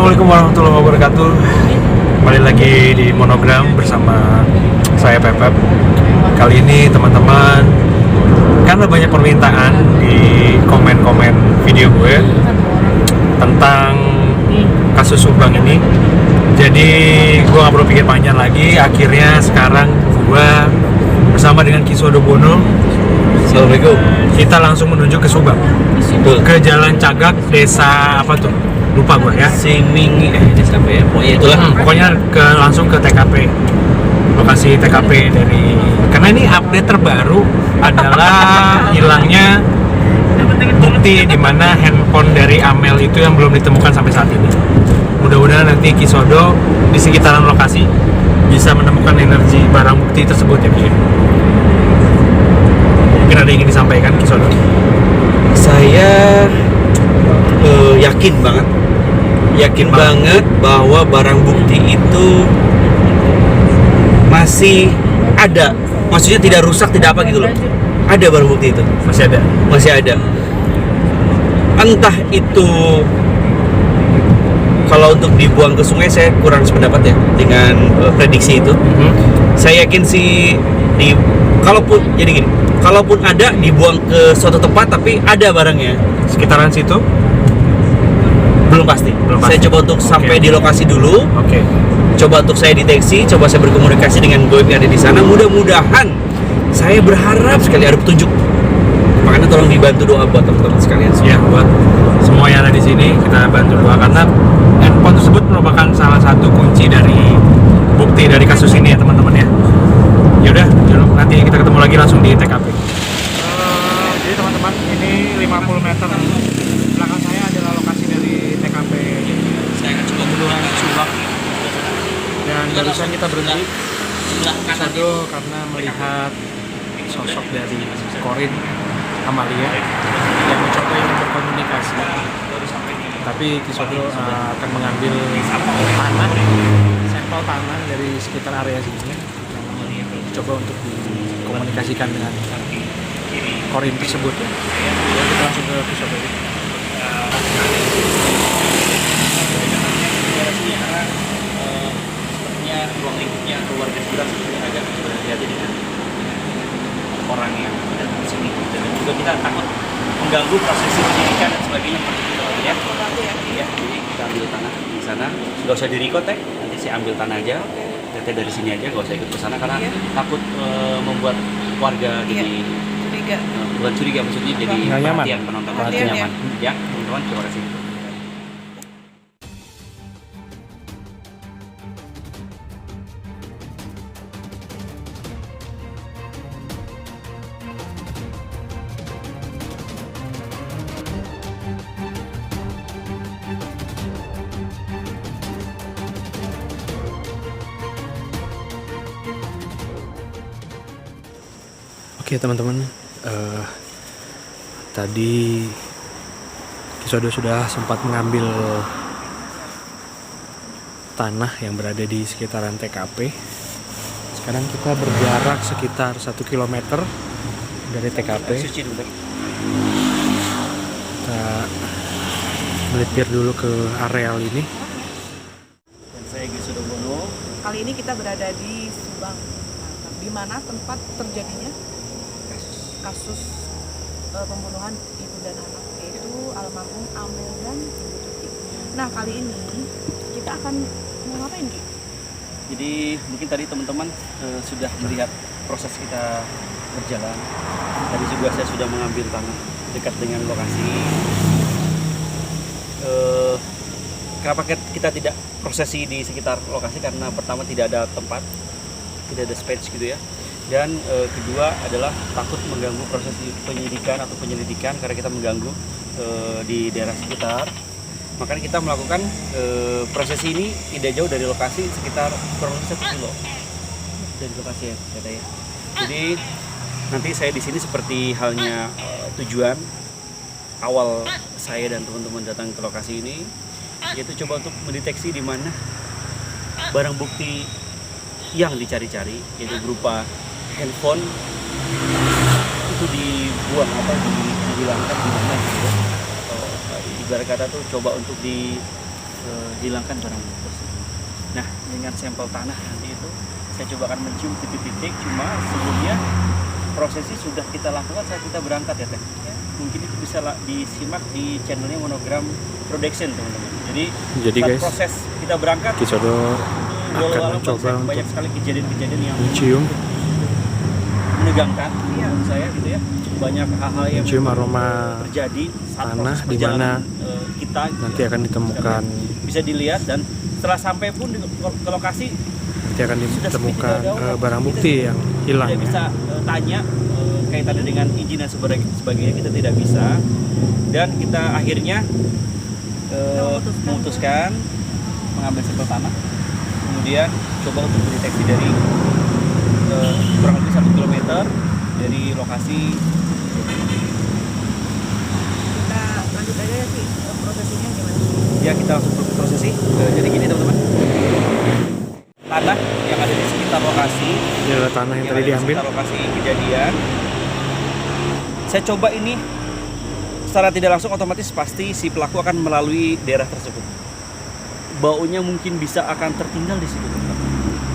Assalamualaikum warahmatullahi wabarakatuh. Kembali lagi di Monogram bersama saya Pepep. Kali ini teman-teman, karena banyak permintaan di komen-komen video gue tentang kasus Subang ini, jadi gue gak perlu pikir panjang lagi. Akhirnya sekarang gue bersama dengan Kisodo Bono, Assalamualaikum. kita langsung menuju ke Subang, ke Jalan Cagak, desa apa tuh? Lupa gue ya. Siming, desa apa ya? Pokoknya itulah. Pokoknya langsung ke TKP, lokasi TKP dari, karena ini update terbaru adalah hilangnya bukti di mana handphone dari Amel itu yang belum ditemukan sampai saat ini. Mudah-mudahan nanti Kisodo di sekitaran lokasi bisa menemukan energi barang bukti tersebut ya, Ki. Mungkin ada yang ingin disampaikan, Kisodo? Saya yakin banget bahwa barang bukti itu masih ada. Maksudnya tidak rusak, tidak apa gitu loh. Ada barang bukti itu. Masih ada. Entah itu kalau untuk dibuang ke sungai, saya kurang sependapat ya dengan prediksi itu. Saya yakin sih kalaupun ada dibuang ke suatu tempat tapi ada barangnya Sekitaran situ? belum pasti. Saya coba untuk sampai di lokasi dulu. Oke. Coba untuk saya deteksi, coba saya berkomunikasi dengan goib yang ada di sana. Mudah-mudahan, saya berharap sekali ada petunjuk. Makanya tolong dibantu doa buat teman-teman sekalian. Ya, buat semua yang ada di sini kita bantu doa, karena handphone tersebut merupakan salah satu kunci dari bukti dari kasus ini ya teman-teman ya. Yaudah, nanti kita ketemu lagi langsung di TKP. Jadi teman-teman, ini 50 meter belakang saya adalah lokasi dari TKP pembunuhan Subang. Dan barusan kita berhenti Kisodo karena melihat sosok dari Korin Amalia yang mencoba ingin berkomunikasi, tapi Kisodo akan mengambil sampel tanah dari sekitar area sini, coba untuk dikomunikasikan dengan Korin tersebut ya. Kita langsung ke Kisodo. Sepertinya ruang lingkupnya keluarga sekitar sebenarnya agak berhati-hati dengan orang yang datang ke sini, dan juga kita takut mengganggu proses penyidikan dan sebagainya ya. Ya, jadi kita ambil tanah di sana, nggak usah di-record ya, nanti saya ambil tanah aja, teteh dari sini aja, nggak usah ikut ke sana karena takut membuat warga jadi curiga. Bukan curiga, maksudnya jadi perhatian penonton, nyaman ya teman-teman. Terima kasih. Oke teman-teman, tadi Kisodo sudah sempat mengambil tanah yang berada di sekitaran TKP. Sekarang kita berjarak sekitar 1 km dari TKP. Kita melipir dulu ke areal ini. Dan saya Kisodo Bono. Kali ini kita berada di Subang, di mana tempat terjadinya kasus pembunuhan ibu dan anak, yaitu almarhum Amel dan Ibu Tuti. Nah, kali ini kita akan mau ngapain, Ki? Jadi mungkin tadi teman-teman sudah melihat proses kita berjalan. Tadi juga saya sudah mengambil tanah dekat dengan lokasi. Kenapa kita tidak prosesi di sekitar lokasi? Karena pertama tidak ada tempat, tidak ada space gitu ya. Dan kedua adalah takut mengganggu proses penyidikan atau penyelidikan karena kita mengganggu di daerah sekitar. Makanya kita melakukan prosesi ini tidak jauh dari lokasi, sekitar kurang lebih 1 kilo dari lokasi ya, katanya. Jadi nanti saya di sini seperti halnya tujuan awal saya dan teman-teman datang ke lokasi ini, yaitu coba untuk mendeteksi di mana barang bukti yang dicari-cari, yaitu berupa handphone itu dibuang apa dihilangkan di mana gitu. Ibarat kata tuh coba untuk hilangkan barang bukti tersebut. Nah, dengan sampel tanah nanti itu saya coba akan mencium titik-titik, cuma sebelumnya prosesi sudah kita lakukan saat kita berangkat ya Teh. Mungkin itu bisa disimak di channelnya Monogram Production teman-teman. Jadi saat guys, proses kita berangkat Kisodo akan walau mencoba untuk banyak sekali kejadian-kejadian yang mencium menegangkan menurut saya gitu ya. Banyak hal-hal yang mencium aroma terjadi saat tanah proses di perjalanan, mana kita gitu nanti ya. akan ditemukan, Bisa dilihat, dan setelah sampai pun ke lokasi nanti akan sudah ditemukan sepi, tidak ada orang. barang Kita bukti yang hilang tidak ya. bisa tanya kaitannya dengan izin dan sebagainya, kita tidak bisa, dan kita akhirnya memutuskan mengambil sampel tanah, kemudian coba untuk mendeteksi dari kurang lebih 1 kilometer dari lokasi. Kita lanjut aja ya sih prosesinya gimana? Ya, kita langsung prosesi. Jadi gini teman-teman, tanah yang ada di sekitar lokasi, Ini adalah tanah yang tadi ada di diambil. sekitar lokasi kejadian, saya coba ini secara tidak langsung otomatis pasti si pelaku akan melalui daerah tersebut. Baunya mungkin bisa akan tertinggal di situ, teman-teman,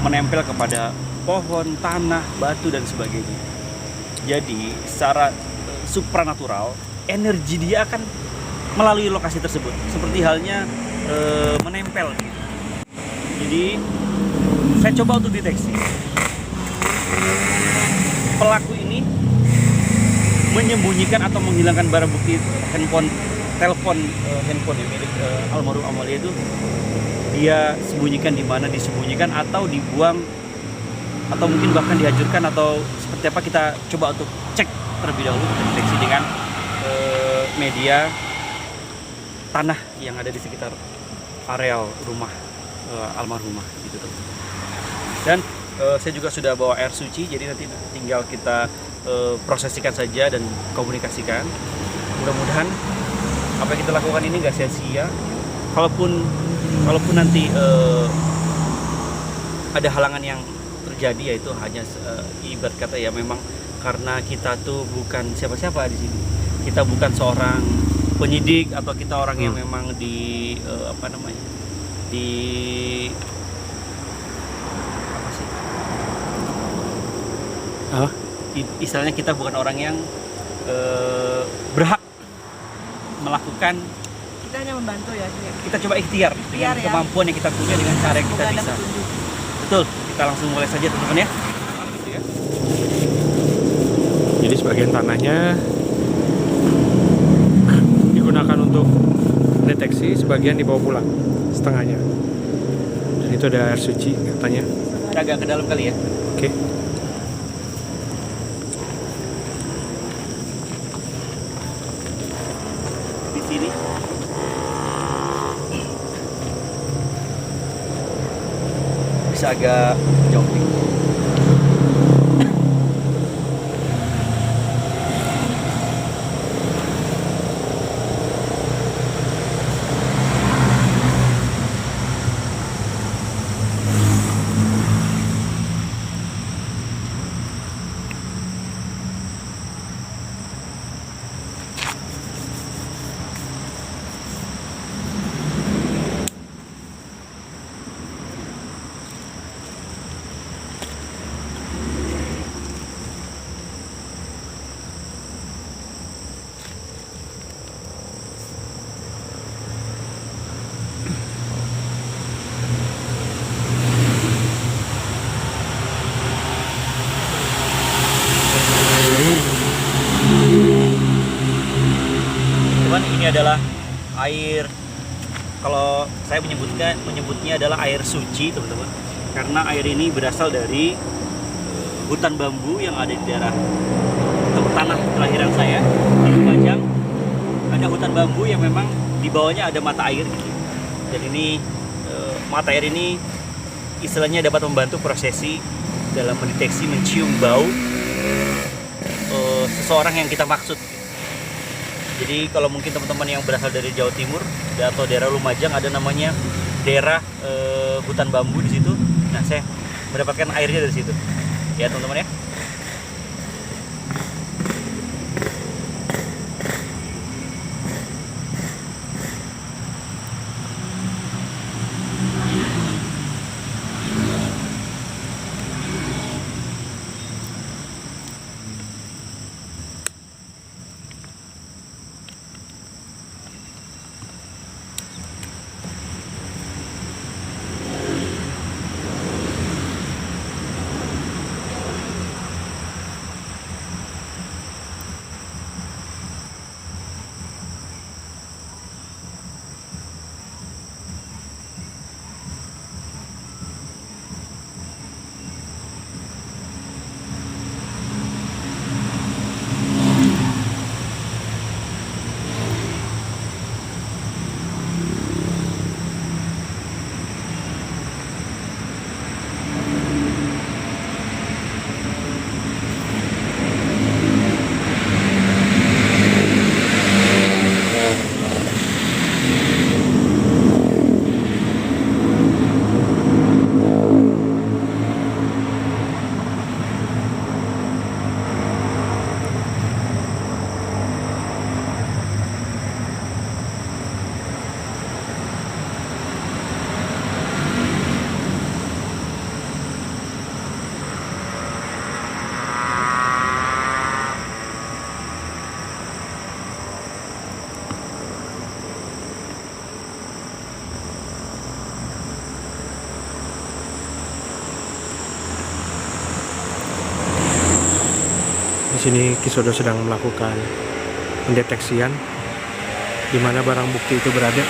menempel kepada pohon, tanah, batu dan sebagainya. Jadi secara supranatural energi dia akan melalui lokasi tersebut, seperti halnya menempel gitu. Jadi saya coba untuk deteksi. Pelaku ini menyembunyikan atau menghilangkan barang bukti handphone handphone yang milik almarhum Amalia itu. Dia sembunyikan di mana, disembunyikan atau dibuang atau mungkin bahkan dihancurkan atau seperti apa, kita coba untuk cek terlebih dahulu, kita deteksi dengan media tanah yang ada di sekitar areal rumah almarhumah gitu teman. Dan saya juga sudah bawa air suci, jadi nanti tinggal kita prosesikan saja dan komunikasikan. Mudah-mudahan apa yang kita lakukan ini nggak sia-sia. Kalaupun nanti ada halangan yang terjadi, yaitu hanya ibarat kata ya, memang karena kita tuh bukan siapa-siapa di sini. Kita bukan seorang penyidik atau kita orang yang memang di apa sih? Istilahnya kita bukan orang yang berhak melakukan. Kita hanya membantu ya sih. Kita coba ikhtiar dengan ya. kemampuan yang kita punya dengan cara yang kita Semoga ada bisa. petunjuk. Betul, kita langsung mulai saja teman-teman ya. Gitu ya. Jadi sebagian tanahnya digunakan untuk deteksi, sebagian dibawa pulang setengahnya. Dan itu ada air suci katanya. Kita agak ke dalam kali ya. Oke. Di sini bisa agak jauh nih. Ini adalah air, kalau saya menyebutnya adalah air suci teman-teman, karena air ini berasal dari hutan bambu yang ada di daerah tanah kelahiran saya di Lumajang. Ada hutan bambu yang memang di bawahnya ada mata air gitu. Dan ini mata air ini istilahnya dapat membantu prosesi dalam mendeteksi, mencium bau seseorang yang kita maksud. Jadi kalau mungkin teman-teman yang berasal dari Jawa Timur atau daerah Lumajang, ada namanya daerah hutan bambu di situ. Nah, saya mendapatkan airnya dari situ. Ya teman-teman ya. Di sini Kisodo sedang melakukan pendeteksian di mana barang bukti itu berada.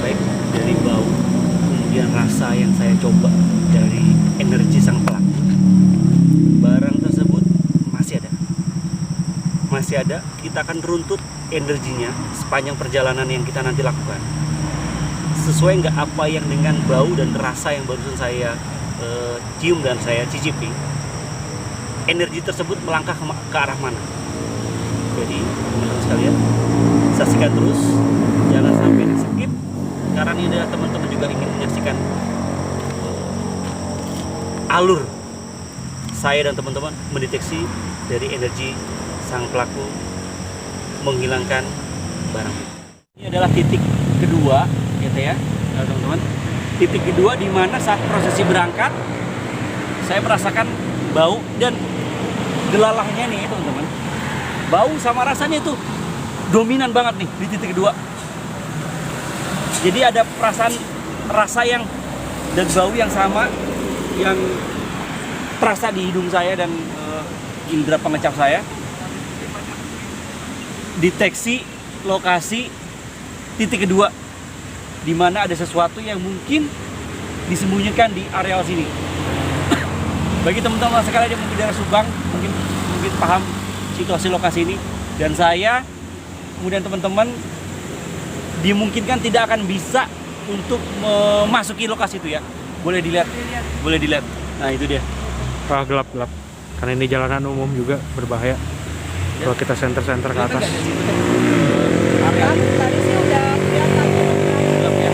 Baik dari bau, kemudian rasa yang saya coba dari energi sang pelaku, barang tersebut masih ada. Kita akan runtut energinya sepanjang perjalanan yang kita nanti lakukan. Sesuai nggak apa yang dengan bau dan rasa yang barusan saya cium dan saya cicipi, energi tersebut melangkah ke arah mana. Jadi teman-teman sekalian, saksikan terus, jangan sampai di skip, karena ini adalah teman-teman juga ingin menyaksikan alur saya dan teman-teman mendeteksi dari energi sang pelaku menghilangkan barang bukti. Ini adalah titik kedua, gitu ya, teman-teman. Titik kedua di mana saat prosesi berangkat, saya merasakan bau dan delalahnya nih, teman-teman. Bau sama rasanya itu dominan banget nih di titik kedua. Jadi ada perasaan rasa yang dan bau yang sama yang terasa di hidung saya dan indera pengecap saya. Deteksi lokasi titik kedua di mana ada sesuatu yang mungkin disembunyikan di areal sini. Bagi teman-teman sekalian yang mungkin daerah Subang mungkin paham situasi lokasi ini, dan saya kemudian teman-teman dimungkinkan tidak akan bisa untuk memasuki lokasi itu ya. Boleh dilihat. Nah itu dia. Wah, gelap-gelap. Karena ini jalanan umum juga berbahaya. Kalau kita senter-senter ke atas. Area Tadi sih udah kelihatan. gelap ya.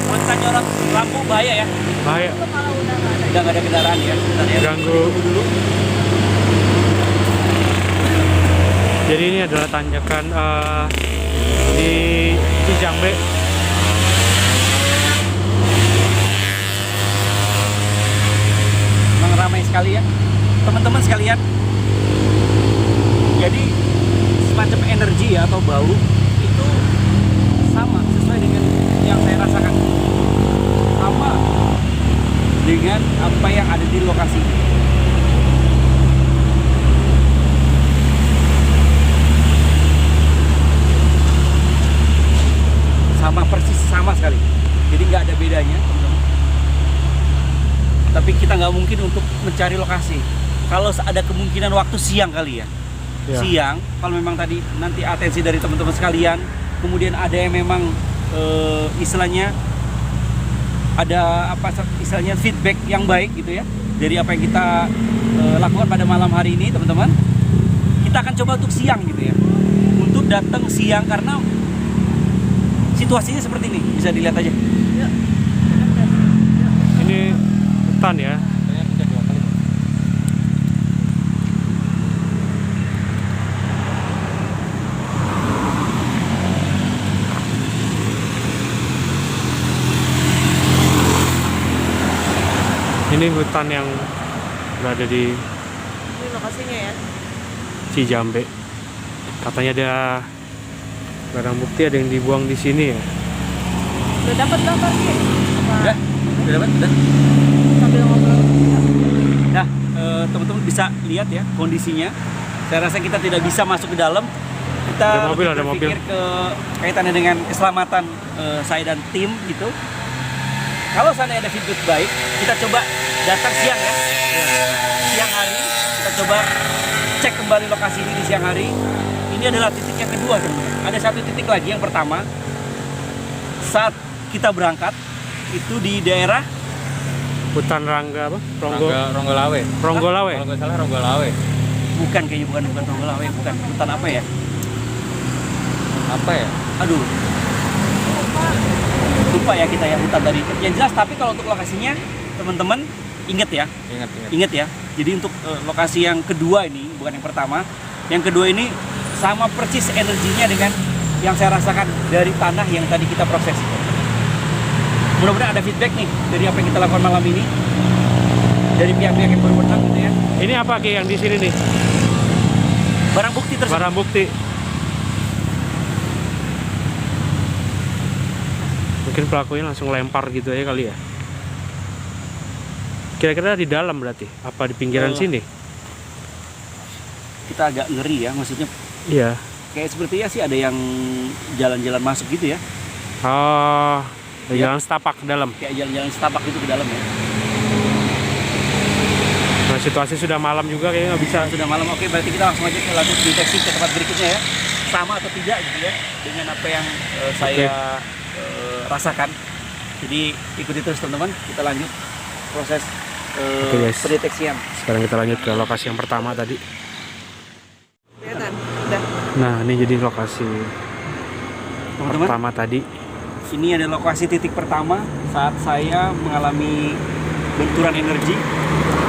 Buat kita nyorot lampu bahaya ya. Bahaya. Itu kalau udah nggak ada. Udah nggak ada kendaraan ya. Sebentar ya. Ganggu. Tunggu dulu. Jadi ini adalah tanjakan di Cijambe. Memang ramai sekali ya, teman-teman sekalian. Jadi semacam energi ya, atau bau itu sama sesuai dengan yang saya rasakan, sama dengan apa yang ada di lokasi. Sama persis, sama sekali. Jadi nggak ada bedanya, teman-teman. Tapi kita nggak mungkin untuk mencari lokasi. Kalau ada kemungkinan waktu siang kali ya. Ya. Siang, kalau memang tadi nanti atensi dari teman-teman sekalian, kemudian ada yang memang istilahnya ada apa istilahnya feedback yang baik gitu ya dari apa yang kita lakukan pada malam hari ini, teman-teman. Kita akan coba untuk siang gitu ya. Untuk datang siang karena situasinya seperti ini, bisa dilihat aja. Ini hutan ya. Ini hutan yang berada di Ini lokasinya ya. Cijambe. Katanya ada barang bukti, ada yang dibuang di sini ya. Udah dapat gambar sih? Udah dapat, udah. Sambil ngobrol. Nah, teman-teman bisa lihat ya kondisinya. Saya rasa kita tidak bisa masuk ke dalam. Kita Ada mobil, lebih ada mobil. berpikir ke kaitannya dengan keselamatan saya dan tim gitu. Kalau seandainya ada feedback baik, kita coba datang siang ya. Siang hari kita coba cek kembali lokasi ini di siang hari. Ini adalah titik yang kedua, teman-teman. Ada satu titik lagi, yang pertama saat kita berangkat itu di daerah Hutan Rangga apa? Ronggolawe. Ronggolawe. Kalau nggak salah Ronggolawe. bukan kayaknya bukan Ronggolawe, bukan. Hutan apa ya? Apa ya? Aduh, lupa ya kita ya hutan tadi. Yang jelas, tapi kalau untuk lokasinya teman-teman inget ya, Ingat. inget ya. Jadi untuk lokasi yang kedua ini, bukan yang pertama, yang kedua ini sama persis energinya dengan yang saya rasakan dari tanah yang tadi kita proses. Mudah-mudahan ada feedback nih dari apa yang kita lakukan malam ini dari pihak-pihak yang berwenang gitu ya. Ini apa Ki yang di sini nih? Barang bukti tersebut. Barang bukti. Mungkin pelakunya langsung lempar gitu ya kali ya. Kira-kira di dalam berarti? Apa di pinggiran sini? Kita agak ngeri ya, maksudnya Iya. kayak sepertinya sih ada yang jalan-jalan masuk gitu ya. Oh, Iya. jalan setapak ke dalam. Kayak jalan-jalan setapak gitu ke dalam ya. Nah, situasi sudah malam juga kayaknya nggak bisa. Sudah malam, oke berarti kita langsung aja lanjut deteksi ke tempat berikutnya ya. Sama atau tidak gitu ya dengan apa yang saya rasakan. Jadi ikuti terus teman-teman, kita lanjut proses Oke, guys. pendeteksian. Sekarang kita lanjut ke lokasi yang pertama tadi. Kelihatan. Udah. Nah, ini jadi lokasi Teman-teman, pertama tadi. ini ada lokasi titik pertama saat saya mengalami benturan energi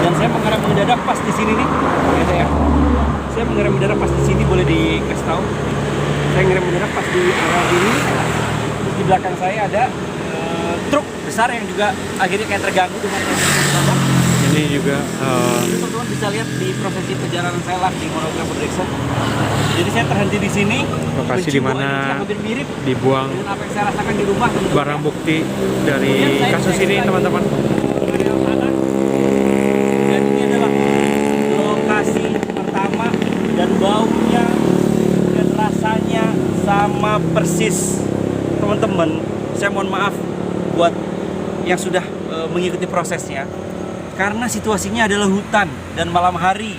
dan saya mengerem mendadak pas di sini nih, gitu ya. Saya mengerem mendadak pas di sini, boleh dikasih tahu. Saya mengerem mendadak pas di area ini. Terus di belakang saya ada truk besar yang juga akhirnya kayak terganggu dengan energi. Ini juga Teman-teman bisa lihat di prosesi perjalanan saya lah di Monogram Production. Jadi saya terhenti di sini. lokasi di mencium bau mana energi yang hampir mirip dibuang dengan apa yang saya rasakan di rumah. teman-teman. barang bukti dari kasus ini, teman-teman. Area tanah. Dan ini adalah lokasi pertama dan baunya dan rasanya sama persis. Teman-teman, saya mohon maaf buat yang sudah mengikuti prosesnya. Karena situasinya adalah hutan dan malam hari.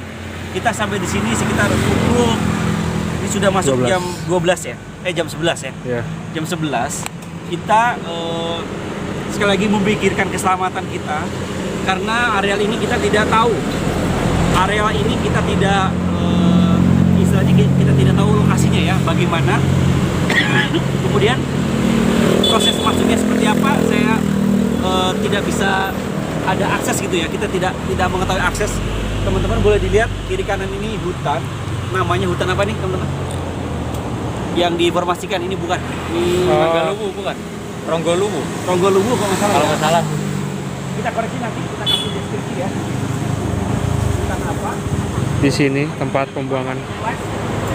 Kita sampai di sini sekitar pukul, ini sudah masuk 12. jam 12 ya. Jam 11 ya. Ya. Jam 11 kita sekali lagi memikirkan keselamatan kita karena areal ini kita tidak tahu, area ini kita tidak istilahnya kita tidak tahu lokasinya ya bagaimana. Kemudian proses masuknya seperti apa saya tidak bisa ada akses gitu ya, kita tidak mengetahui akses. Teman-teman boleh dilihat kiri kanan ini hutan, namanya hutan apa nih teman-teman? Yang diinformasikan ini bukan ini Ronggoluwu bukan? Ronggoluwu. Ronggoluwu kalau nggak salah. Kalau ya. nggak salah. Kita koreksi nanti, kita kasih deskripsi ya. Hutan apa? Di sini tempat pembuangan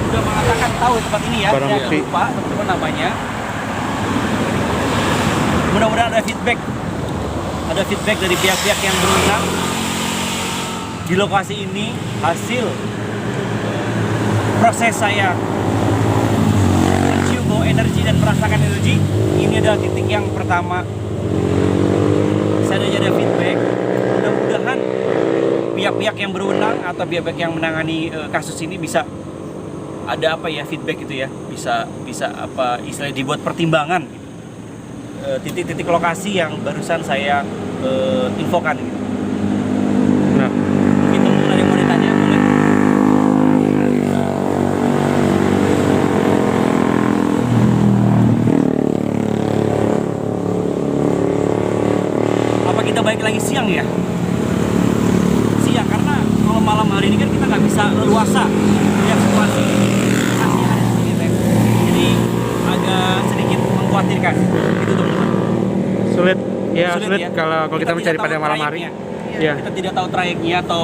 Sudah mengatakan tahu tempat ini ya. Barang Saya bukti. lupa teman-teman namanya. Mudah-mudahan ada feedback. Ada feedback dari pihak-pihak yang berwenang di lokasi ini hasil proses saya mencium bau energi dan merasakan energi. Ini adalah titik yang pertama. Saya ada feedback. Mudah-mudahan pihak-pihak yang berwenang atau pihak-pihak yang menangani kasus ini bisa ada apa ya feedback gitu ya, bisa apa istilahnya dibuat pertimbangan titik-titik lokasi yang barusan saya infokan gitu. Nah, Itu ada yang mau ditanya boleh. Apa kita balik lagi siang ya? Siang karena kalau malam hari ini kan kita nggak bisa leluasa lihat situasi. Aslinya ada di sini, Teh. Jadi agak sedikit mengkhawatirkan gitu teman-teman. sulit ya, Sulit sulit ya. kalau kita tidak mencari tahu pada malam hari. trayeknya. Ya. Kita tidak tahu trayeknya atau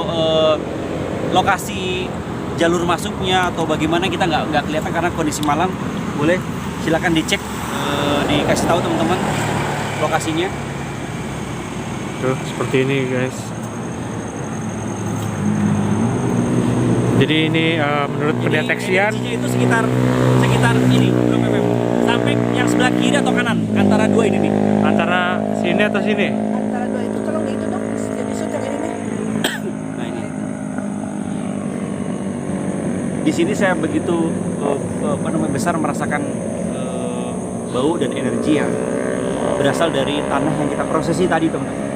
lokasi jalur masuknya atau bagaimana, kita nggak kelihatan karena kondisi malam. Boleh silakan dicek, dikasih tahu teman-teman lokasinya. Tuh, seperti ini, guys. Jadi ini menurut Jadi pendeteksian energinya itu sekitar ini berapa mm? Sampai yang sebelah kiri atau kanan antara dua ini nih. antara sini atau sini. Antara dua itu tolong itu dong. Jadi sudah ini nih. Nah ini. Di sini saya begitu besar merasakan bau dan energi yang berasal dari tanah yang kita prosesi tadi, teman-teman.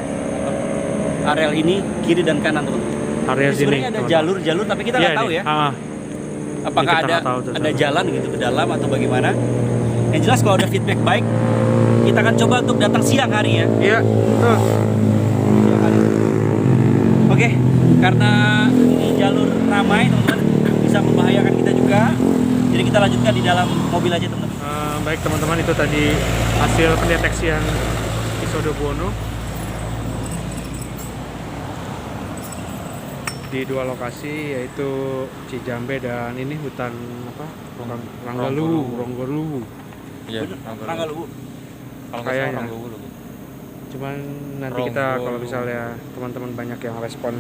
Areal ini kiri dan kanan, teman-teman. Area Jadi sini. sebenarnya ada jalur-jalur tapi kita Iya, nggak tahu ini. ya. Apakah Ini kita ada nggak tahu tuh, ada sama. jalan gitu ke dalam atau bagaimana? Yang jelas kalau ada feedback baik, kita akan coba untuk datang siang hari ya. Iya, tuh. Siang hari. Oke, karena ini jalur ramai teman-teman bisa membahayakan kita juga. Jadi kita lanjutkan di dalam mobil aja teman-teman. Baik teman-teman, itu tadi hasil pendeteksian Isodo Buono di dua lokasi, yaitu Cijambe dan ini hutan apa? Ronggoruwu. Iya, Ranggaluwu. Kalau nggak Kayaknya. salah Ronggowu loh. Cuman nanti kita kalau misalnya teman-teman banyak yang respon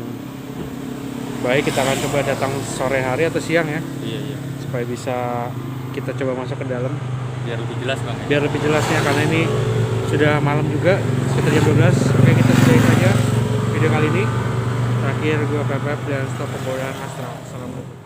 baik, kita akan coba datang sore hari atau siang ya, Iya, iya. supaya bisa kita coba masuk ke dalam Biar lebih jelas Bang. biar lebih jelasnya, karena ini sudah malam juga sekitar jam 12. Oke, kita sudahi saja video kali ini. Terakhir gue Pepep dan stop pembawaan Astral. Assalamualaikum.